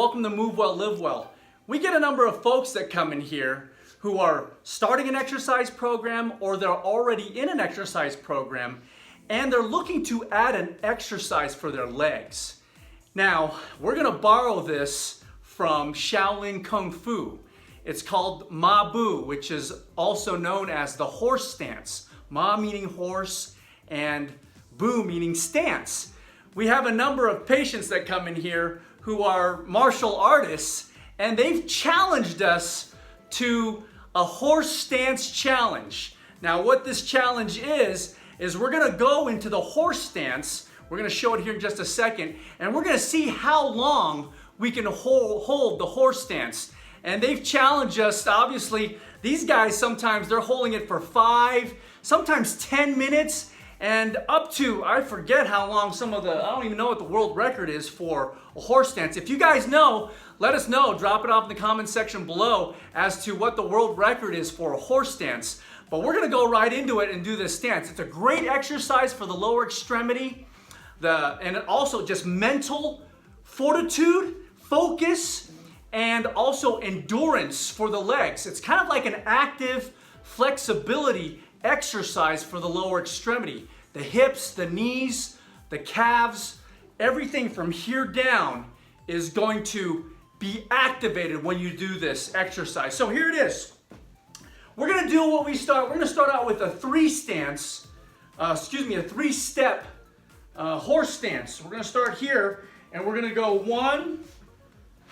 welcome to Move Well, Live Well. We get a number of folks that come in here who are starting an exercise program or they're already in an exercise program and they're looking to add an exercise for their legs. Now, we're going to borrow this from Shaolin Kung Fu. It's called MaBu, which is also known as the horse stance. Ma meaning horse and Bu meaning stance. We have a number of patients that come in here who are martial artists, and they've challenged us to a horse stance challenge. Now, what this challenge is we're gonna go into the horse stance. We're gonna show it here in just a second, and we're gonna see how long we can hold the horse stance. And they've challenged us, obviously, these guys sometimes they're holding it for 5, sometimes 10 minutes, and up to, I forget how long I don't even know what the world record is for a horse stance. If you guys know, let us know. Drop it off in the comment section below as to what the world record is for a horse stance. But we're gonna go right into it and do this stance. It's a great exercise for the lower extremity, and also just mental fortitude, focus, and also endurance for the legs. It's kind of like an active flexibility exercise for the lower extremity. The hips, the knees, the calves, everything from here down is going to be activated when you do this exercise. So here it is. We're gonna do what we start. We're gonna start out with a 3-step horse stance. We're gonna start here and we're gonna go 1,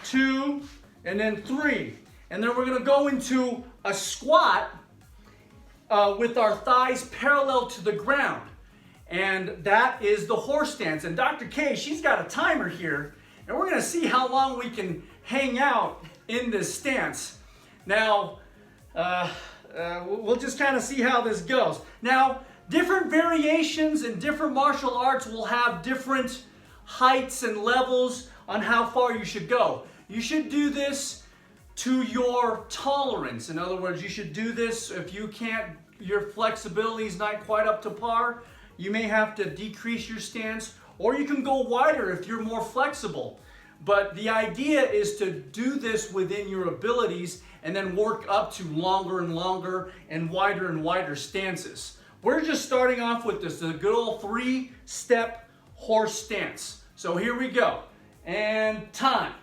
2, and then 3. And then we're gonna go into a squat with our thighs parallel to the ground. And that is the horse stance. And Dr. K, she's got a timer here, and we're gonna see how long we can hang out in this stance. Now, we'll just kind of see how this goes. Now, different variations in different martial arts will have different heights and levels on how far you should go. You should do this to your tolerance. In other words, you should do this if you can't, your flexibility is not quite up to par, you may have to decrease your stance, or you can go wider if you're more flexible. But the idea is to do this within your abilities and then work up to longer and longer and wider stances. We're just starting off with this, the good old 3-step horse stance. So here we go, and time.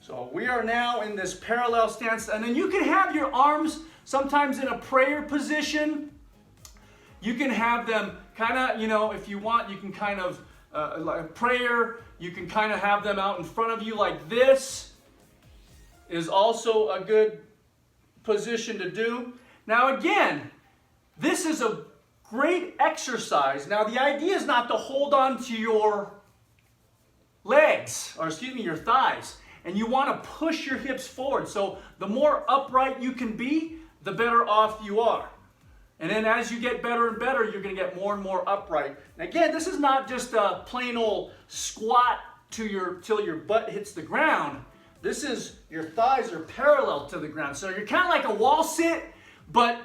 So we are now in this parallel stance, and then you can have your arms sometimes in a prayer position. You can have them kind of, if you want, you can kind of, like prayer, you can kind of have them out in front of you like this is also a good position to do. Now again, this is a great exercise. Now the idea is not to hold on to your legs, or your thighs. And you want to push your hips forward. So the more upright you can be, the better off you are. And then as you get better and better, you're going to get more and more upright. And again, this is not just a plain old squat till your butt hits the ground. This is your thighs are parallel to the ground. So you're kind of like a wall sit, but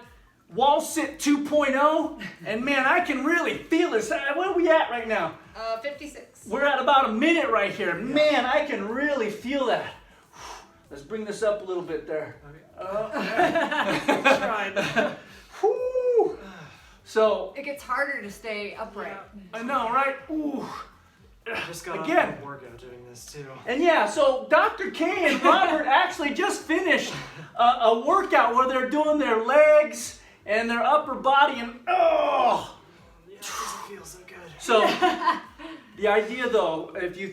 wall sit 2.0. And man, I can really feel this. What are we at right now? 56. We're at about a minute right here. Man, I can really feel that. Let's bring this up a little bit there. So it gets harder to stay upright. I know, right? Ooh. I just got Again. a workout doing this too. And yeah, so Dr. K and Robert actually just finished a workout where they're doing their legs and their upper body, and Yeah, it doesn't feel so good. So the idea though, if you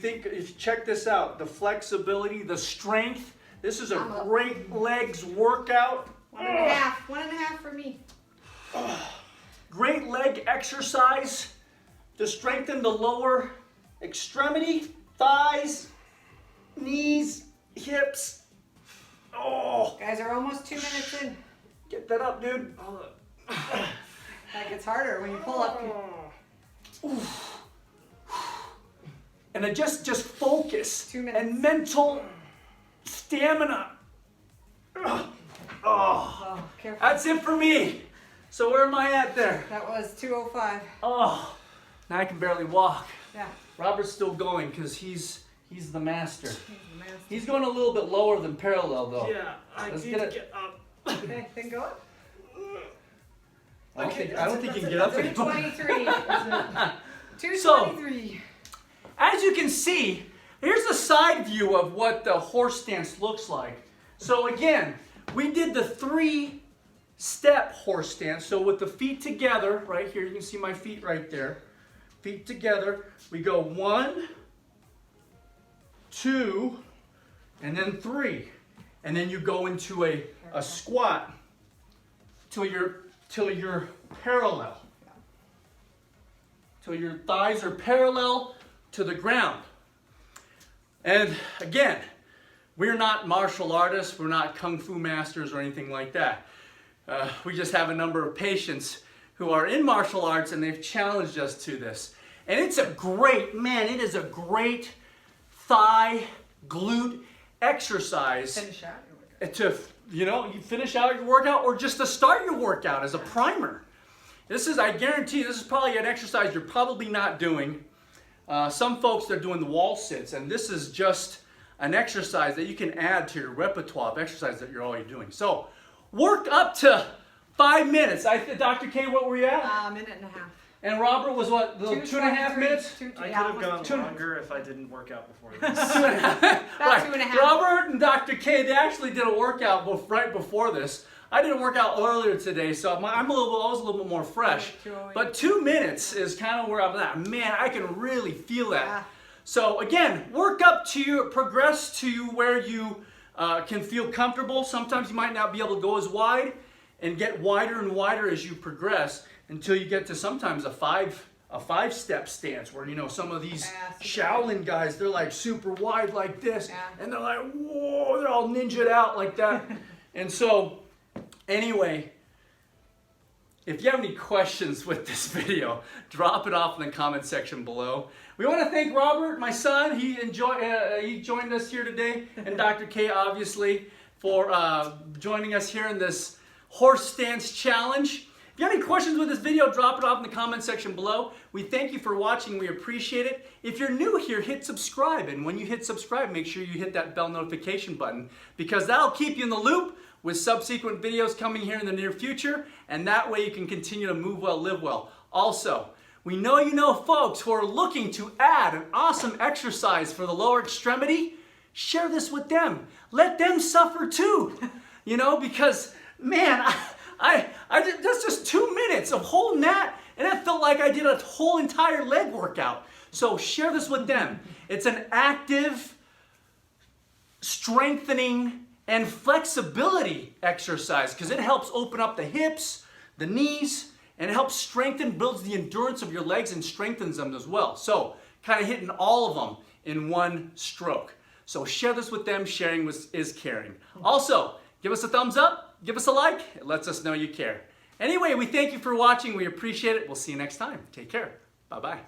check this out, the flexibility, the strength, this is a great legs workout. 1.5. 1.5 for me. Great leg exercise to strengthen the lower extremity, thighs, knees, hips. Oh, Guys are almost 2 minutes in. get that up, dude. That gets harder when you pull up. And then just focus 2 minutes. and mental stamina. Oh, careful. That's it for me. So where am I at there? That was 2:05. Oh, now I can barely walk. Yeah. Robert's still going because he's He's the master. He's the master. He's going a little bit lower than parallel though. Yeah, I Let's need get to it. get up. Okay, then go up. I don't think you can that's get up it. anymore. 223. 223. As you can see, here's a side view of what the horse stance looks like. So again, we did the 3-step horse stance. So with the feet together, right here, you can see my feet right there. Feet together, we go 1, 2, and then 3. And then you go into a squat till you're parallel. Till your thighs are parallel to the ground. And again, we're not martial artists, we're not kung fu masters or anything like that. We just have a number of patients who are in martial arts and they've challenged us to this. And it's a great, man, it is a great thigh, glute exercise. Finish out your workout. To, you finish out your workout or just to start your workout as a primer. This is, I guarantee you, this is probably an exercise you're probably not doing. Some folks, they're doing the wall sits, and this is just an exercise that you can add to your repertoire of exercise that you're already doing. So, work up to 5 minutes. Dr. K, what were you at? A minute and a half. And Robert was what, 2.5 minutes? I could have gone longer if I didn't work out before this. About Right. 2.5. Robert and Dr. K, they actually did a workout right before this. I did a workout earlier today, so I was a little bit more fresh. But 2 minutes is kind of where I'm at. Man, I can really feel that. Yeah. So again, progress to where you can feel comfortable. Sometimes you might not be able to go as wide and get wider and wider as you progress until you get to sometimes a five-step stance where, some of these Shaolin guys, they're like super wide like this, and they're like, whoa, they're all ninja'd out like that. And so, anyway, if you have any questions with this video, drop it off in the comment section below. We want to thank Robert, my son. He joined us here today, and Dr. K, obviously, for joining us here in this horse stance challenge. If you have any questions with this video, drop it off in the comment section below. We thank you for watching. We appreciate it. If you're new here, hit subscribe. And when you hit subscribe, make sure you hit that bell notification button because that'll keep you in the loop with subsequent videos coming here in the near future. And that way you can continue to move well, live well. Also, we know you know folks who are looking to add an awesome exercise for the lower extremity. Share this with them. Let them suffer too. Because, man, that's just 2 minutes of holding that, and it felt like I did a whole entire leg workout. So share this with them. It's an active, strengthening, and flexibility exercise because it helps open up the hips, the knees, and it helps strengthen, builds the endurance of your legs and strengthens them as well. So kind of hitting all of them in one stroke. So share this with them. Sharing is caring. Also, give us a thumbs up. Give us a like. It lets us know you care. Anyway, we thank you for watching. We appreciate it. We'll see you next time. Take care. Bye-bye.